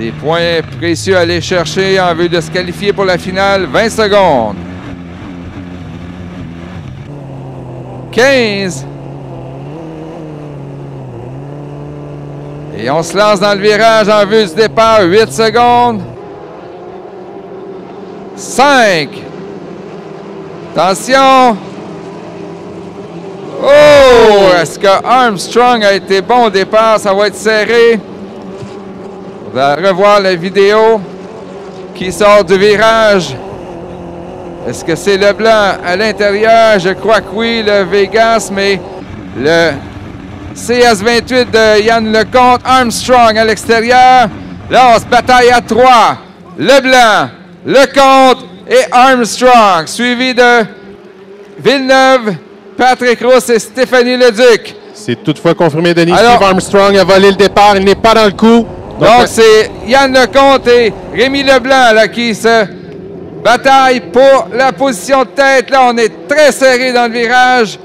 Des points précieux à aller chercher en vue de se qualifier pour la finale. 20 secondes. 15. Et on se lance dans le virage en vue du départ. 8 secondes. 5. Attention. Oh! Est-ce que Armstrong a été bon au départ? Ça va être serré. On va revoir la vidéo qui sort du virage. Est-ce que c'est le blanc à l'intérieur? Je crois que oui, le Vegas, mais le CS28 de Yann Lecomte, Armstrong à l'extérieur. Là, on se bataille à 3. Le blanc, Lecomte et Armstrong, suivi de Villeneuve, Patrick Rousse et Stéphanie Leduc. C'est toutefois confirmé, Denis. Alors, Steve Armstrong a volé le départ. Il n'est pas dans le coup. Donc, c'est Yann Lecomte et Rémi Leblanc là, qui se bataillent pour la position de tête. Là, on est très serré dans le virage.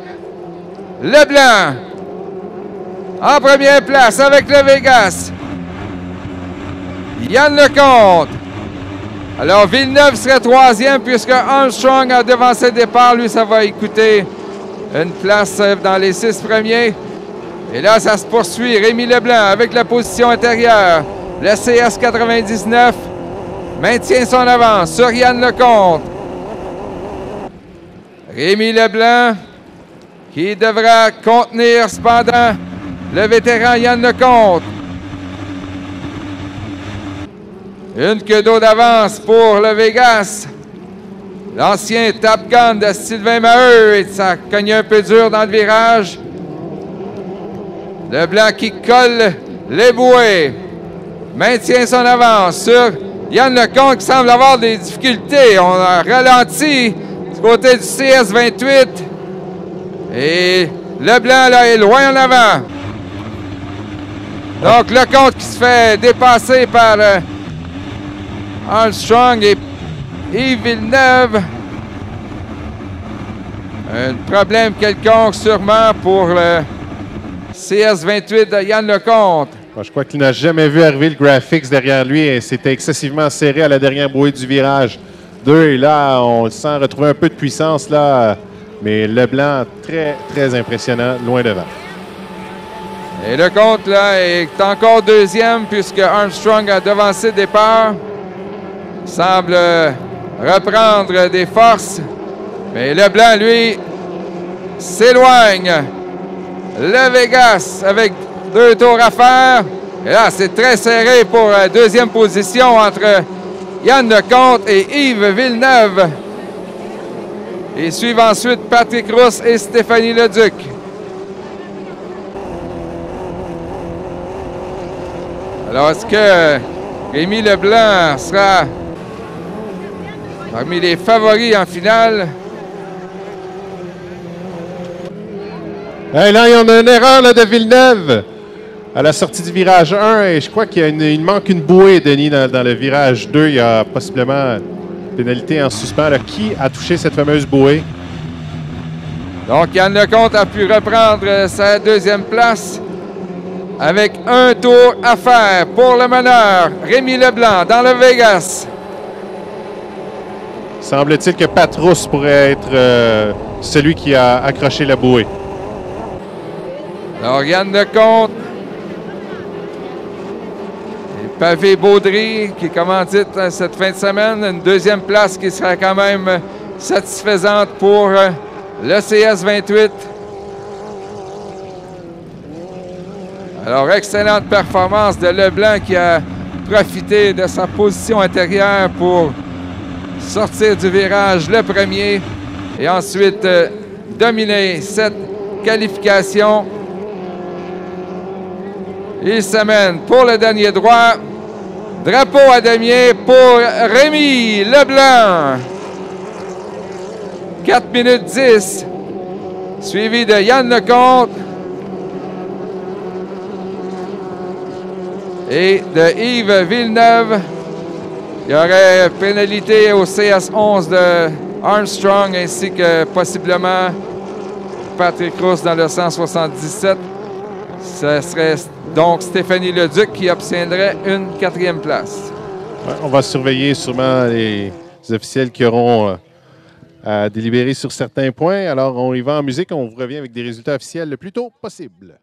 Leblanc en première place avec le Vegas. Yann Lecomte. Alors, Villeneuve serait troisième puisque Armstrong a devancé le départ. Lui, ça va lui coûter une place dans les 6 premiers. Et là, ça se poursuit. Rémi Leblanc avec la position intérieure. Le CS99 maintient son avance sur Yann Lecomte. Rémi Leblanc qui devra contenir cependant le vétéran Yann Lecomte. Une queue d'eau d'avance pour le Vegas. L'ancien Top Gun de Sylvain Maheu, et ça cogne un peu dur dans le virage. Le blanc qui colle les bouées. Maintient son avance sur Yann Lecomte qui semble avoir des difficultés. On a ralenti du côté du CS28. Et le blanc là est loin en avant. Donc Lecomte qui se fait dépasser par Armstrong et Yves Villeneuve. Un problème quelconque sûrement pour le CS28 de Yann Lecomte. Je crois qu'il n'a jamais vu arriver le graphics derrière lui et c'était excessivement serré à la dernière bouée du virage 2. Et là, on le sent retrouver un peu de puissance, là, mais Leblanc, très, très impressionnant, loin devant. Et Lecomte, là, est encore deuxième puisque Armstrong a devancé le départ. Il semble reprendre des forces, mais Leblanc, lui, s'éloigne. Le Vegas avec 2 tours à faire. Et là, c'est très serré pour la deuxième position entre Yann Lecomte et Yves Villeneuve. Et suivent ensuite Patrick Rousse et Stéphanie Leduc. Alors, est-ce que Rémi Leblanc sera parmi les favoris en finale? Hey, là, il y en a une erreur là, de Villeneuve à la sortie du virage 1. Et je crois qu'il manque une bouée, Denis, dans le virage 2. Il y a possiblement une pénalité en suspens. Là. Qui a touché cette fameuse bouée? Donc, Yann Lecomte a pu reprendre sa deuxième place avec 1 tour à faire pour le meneur Rémi Leblanc dans le Vegas. Semble-t-il que Pat Rousse pourrait être celui qui a accroché la bouée. Alors, Yann Lecomte et Pavé Baudry qui commandite cette fin de semaine. Une deuxième place qui sera quand même satisfaisante pour le CS28. Alors, excellente performance de Leblanc qui a profité de sa position intérieure pour sortir du virage le premier et ensuite dominer cette qualification. Il s'amène pour le dernier droit. Drapeau à damier pour Rémi Leblanc. 4 minutes 10. Suivi de Yann Lecomte. Et de Yves Villeneuve. Il y aurait pénalité au CS11 de Armstrong ainsi que possiblement Patrick Rousse dans le 177. Ce serait donc Stéphanie Leduc qui obtiendrait une 4e place. Ouais, on va surveiller sûrement les officiels qui auront à délibérer sur certains points. Alors, on y va en musique. On vous revient avec des résultats officiels le plus tôt possible.